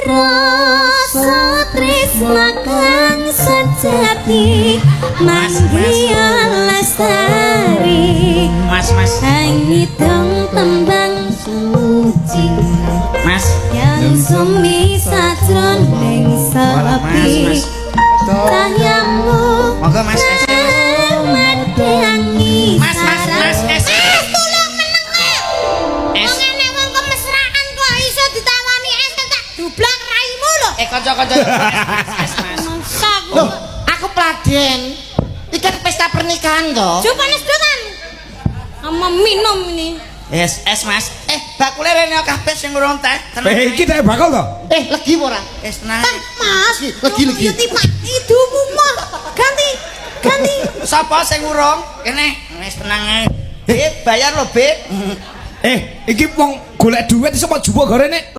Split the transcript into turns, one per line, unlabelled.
rasa
tresna kang sejati Manggia lestari
Mas
Hangidong tembang suci
Mas
yang sumi sajroning sepi cahyamu
monggo Mas
medangi
Mas
tolong meneng wong ngene wong kemesraan kok iso ditawani es tak dublak raimu lho
kanca-kanca Mas
loh
aku Pladen iki kan pesta pernikahan toh
Jupane sedotan ama minum ini
es Mas bakule rene kabeh sing ngurung teh
iki teh bakal to
legi ora tenang
Mas
legi
idumu mah ganti
sapa sing ngurung kene wis tenang ae bayar lho Beb
iki wong golek duit iso kok juwo gorene